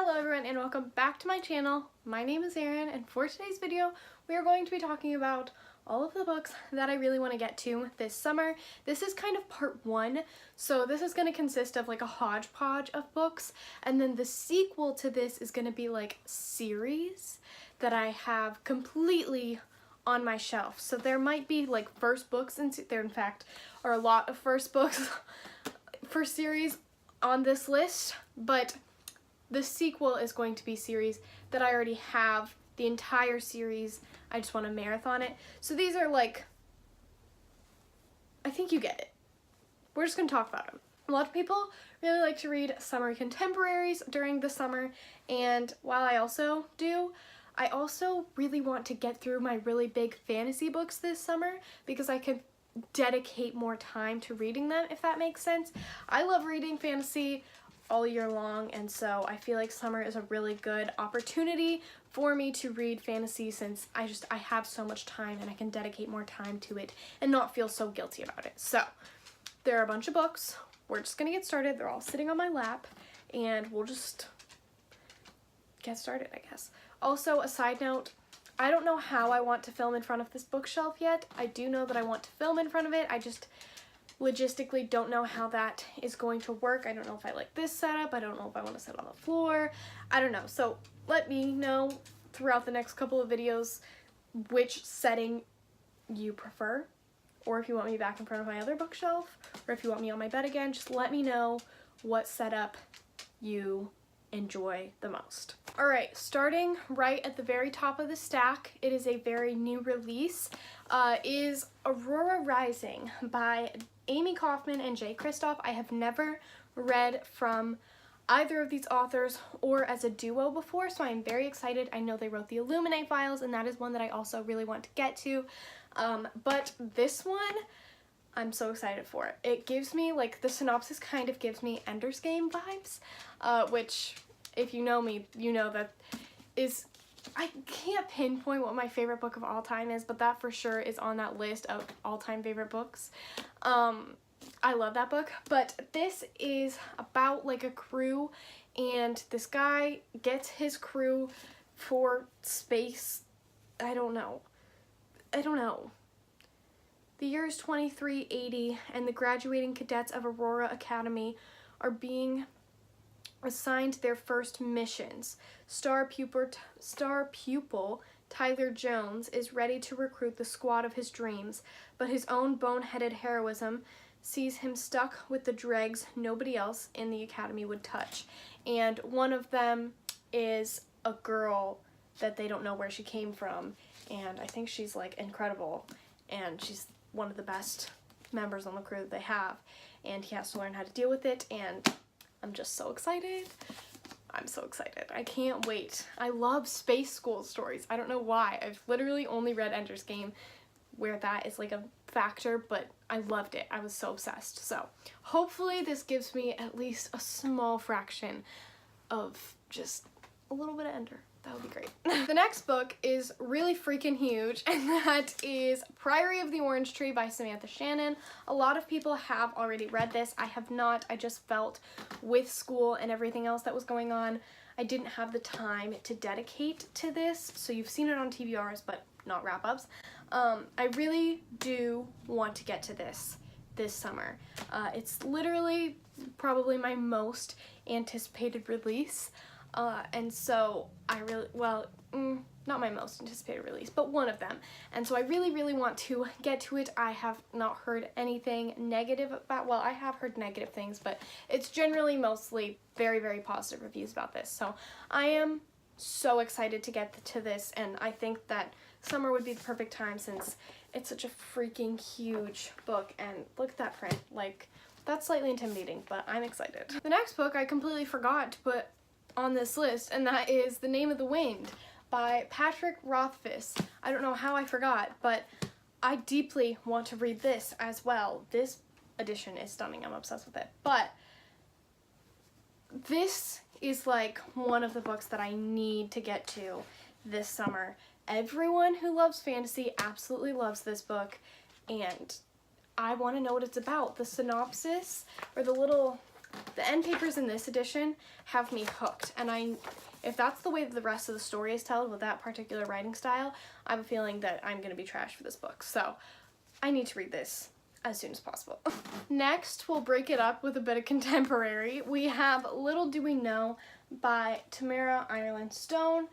Hello everyone and welcome back to my channel. My name is Erin and for today's video we are going to be talking about all of the books that I really want to get to this summer. This is kind of part one, so this is going to consist of like a hodgepodge of books, and then the sequel to this is going to be like series that I have completely on my shelf. So there might be like first books, and there in fact are a lot of first books for series on this list, but the sequel is going to be series that I already have the entire series. I just want to marathon it. So these are like, I think you get it. We're just going to talk about them. A lot of people really like to read summer contemporaries during the summer, and while I also do, I also really want to get through my really big fantasy books this summer because I can dedicate more time to reading them, if that makes sense. I love reading fantasy all year long, and so I feel like summer is a really good opportunity for me to read fantasy since I have so much time and I can dedicate more time to it and not feel so guilty about it. So there are a bunch of books. We're just gonna get started. They're all sitting on my lap and we'll just get started, I guess. Also, a side note, I don't know how I want to film in front of this bookshelf yet. I do know that I want to film in front of it. I just logistically don't know how that is going to work. I don't know if I like this setup. I don't know if I want to sit on the floor. I don't know. So let me know throughout the next couple of videos which setting you prefer, or if you want me back in front of my other bookshelf, or if you want me on my bed again. Just let me know what setup you enjoy the most. Alright, starting right at the very top of the stack, it is a very new release, is Aurora Rising by Amy Kaufman and Jay Kristoff. I have never read from either of these authors or as a duo before, so I'm very excited. I know they wrote the Illuminate files, and that is one that I also really want to get to, but this one, I'm so excited for it. It gives me, like, the synopsis kind of gives me Ender's Game vibes, which, if you know me, you know that is, I can't pinpoint what my favorite book of all time is, but that for sure is on that list of all-time favorite books. I love that book, but this is about like a crew, and this guy gets his crew for space. I don't know. The year is 2380, and the graduating cadets of Aurora Academy are being assigned their first missions. Star pupil Tyler Jones is ready to recruit the squad of his dreams, but his own boneheaded heroism sees him stuck with the dregs nobody else in the academy would touch. And one of them is a girl that they don't know where she came from, and I think she's like incredible, and she's one of the best members on the crew that they have, and he has to learn how to deal with it, and I'm just so excited. I'm so excited. I can't wait. I love space school stories. I don't know why. I've literally only read Ender's Game where that is like a factor, but I loved it. I was so obsessed. So hopefully this gives me at least a small fraction of just a little bit of Ender. That would be great. The next book is really freaking huge, and that is Priory of the Orange Tree by Samantha Shannon. A lot of people have already read this. I have not. I just felt with school and everything else that was going on, I didn't have the time to dedicate to this. So you've seen it on TBRs, but not wrap-ups. I really do want to get to this summer. It's literally probably my most anticipated release. And so I really, well, not my most anticipated release, but one of them. And so I really want to get to it. I have not heard anything negative about, well, I have heard negative things, but it's generally mostly very positive reviews about this. So I am so excited to get to this, and I think that summer would be the perfect time since it's such a freaking huge book. And look at that print. Like, that's slightly intimidating, but I'm excited. The next book I completely forgot to put on this list, and that is The Name of the Wind by Patrick Rothfuss. I don't know how I forgot, but I deeply want to read this as well. This edition is stunning. I'm obsessed with it. But this is like one of the books that I need to get to this summer. Everyone who loves fantasy absolutely loves this book, and I want to know what it's about. The synopsis, or the little the end papers in this edition have me hooked, and if that's the way that the rest of the story is told with that particular writing style, I have a feeling that I'm going to be trash for this book. So I need to read this as soon as possible. Next, we'll break it up with a bit of contemporary. We have Little Do We Know by Tamara Ireland Stone.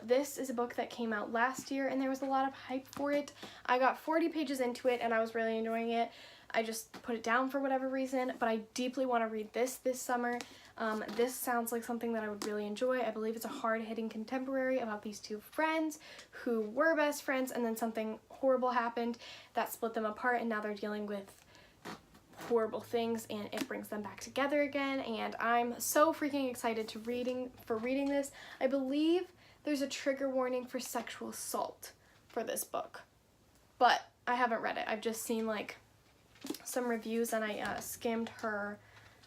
This is a book that came out last year, and there was a lot of hype for it. I got 40 pages into it, and I was really enjoying it. I just put it down for whatever reason, but I deeply want to read this summer. This sounds like something that I would really enjoy. I believe it's a hard-hitting contemporary about these two friends who were best friends, and then something horrible happened that split them apart, and now they're dealing with horrible things, and it brings them back together again. And I'm so freaking excited for reading this. I believe there's a trigger warning for sexual assault for this book, but I haven't read it. I've just seen like some reviews, and I skimmed her,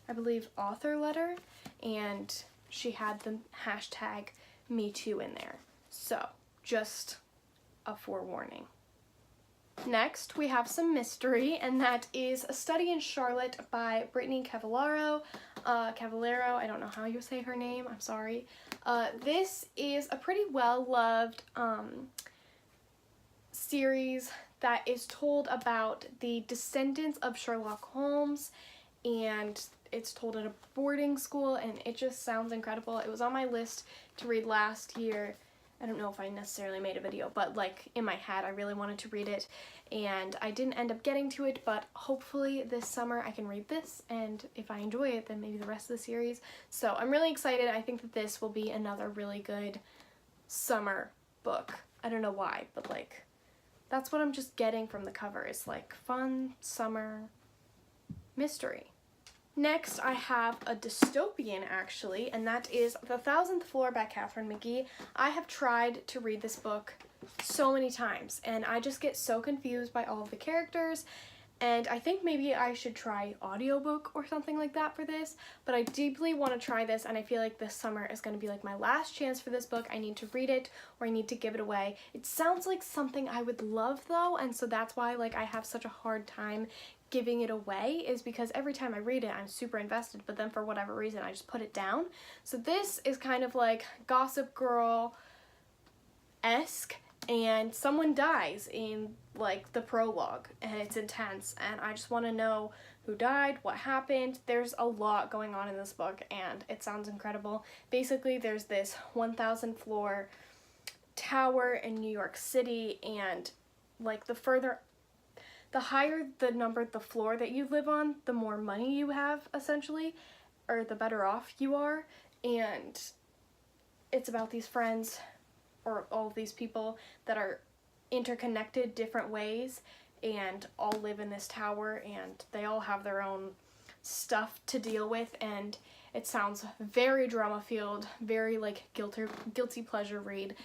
I believe, author letter, and she had the hashtag #MeToo in there. So just a forewarning. Next, we have some mystery, and that is A Study in Charlotte by Brittany Cavallaro. Cavallaro, I don't know how you say her name, I'm sorry. This is a pretty well-loved series that is told about the descendants of Sherlock Holmes, and it's told at a boarding school, and it just sounds incredible. It was on my list to read last year. I don't know if I necessarily made a video, but like in my head I really wanted to read it, and I didn't end up getting to it, but hopefully this summer I can read this, and if I enjoy it, then maybe the rest of the series. So I'm really excited. I think that this will be another really good summer book. I don't know why, but like that's what I'm just getting from the cover. It's like fun summer mystery. Next, I have a dystopian, actually, and that is The Thousandth Floor by Katherine McGee. I have tried to read this book so many times, and I just get so confused by all of the characters, and I think maybe I should try audiobook or something like that for this, but I deeply want to try this, and I feel like this summer is going to be like my last chance for this book. I need to read it, or I need to give it away. It sounds like something I would love, though, and so that's why like I have such a hard time giving it away, is because every time I read it I'm super invested, but then for whatever reason I just put it down. So this is kind of like Gossip Girl-esque, and someone dies in like the prologue, and it's intense, and I just want to know who died, what happened. There's a lot going on in this book, and it sounds incredible. Basically there's this 1,000 floor tower in New York City, and like the higher the floor that you live on, the more money you have, essentially, or the better off you are. And it's about these friends, or all of these people that are interconnected different ways, and all live in this tower, and they all have their own stuff to deal with, and it sounds very drama-filled, very like guilty pleasure read.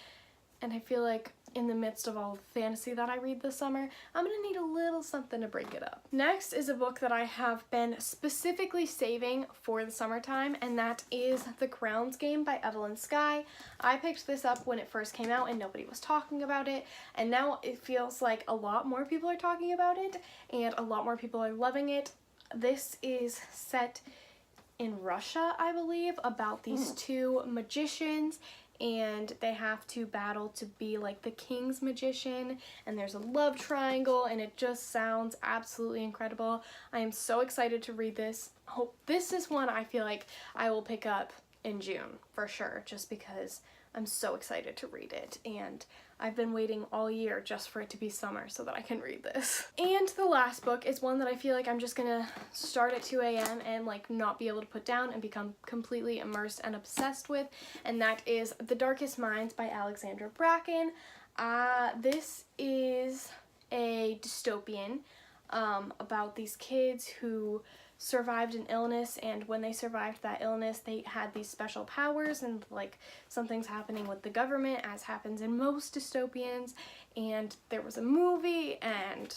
And I feel like in the midst of all the fantasy that I read this summer, I'm gonna need a little something to break it up. Next is a book that I have been specifically saving for the summertime, and that is The Crowns Game by Evelyn Skye. I picked this up when it first came out and nobody was talking about it, and now it feels like a lot more people are talking about it, and a lot more people are loving it. This is set in Russia, I believe, about these two magicians, and they have to battle to be like the king's magician, and there's a love triangle, and it just sounds absolutely incredible. I am so excited to read this. This is one I feel like I will pick up in June for sure, just because I'm so excited to read it, and I've been waiting all year just for it to be summer so that I can read this. And the last book is one that I feel like I'm just gonna start at 2 a.m. and like not be able to put down and become completely immersed and obsessed with, and that is The Darkest Minds by Alexandra Bracken. This is a dystopian about these kids who survived an illness, and when they survived that illness they had these special powers, and like something's happening with the government, as happens in most dystopians, and there was a movie, and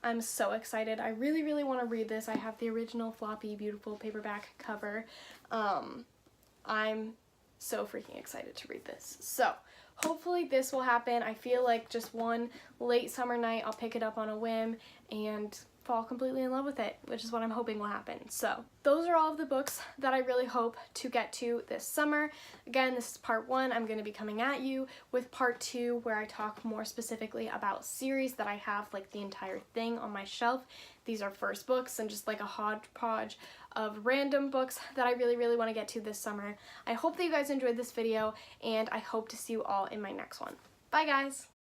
I'm so excited. I really want to read this. I have the original floppy beautiful paperback cover. I'm so freaking excited to read this. So hopefully this will happen. I feel like just one late summer night I'll pick it up on a whim and fall completely in love with it, which is what I'm hoping will happen. So those are all of the books that I really hope to get to this summer. Again, this is part 1. I'm going to be coming at you with part 2, where I talk more specifically about series that I have like the entire thing on my shelf. These are first books and just like a hodgepodge of random books that I really want to get to this summer. I hope that you guys enjoyed this video, and I hope to see you all in my next one. Bye guys!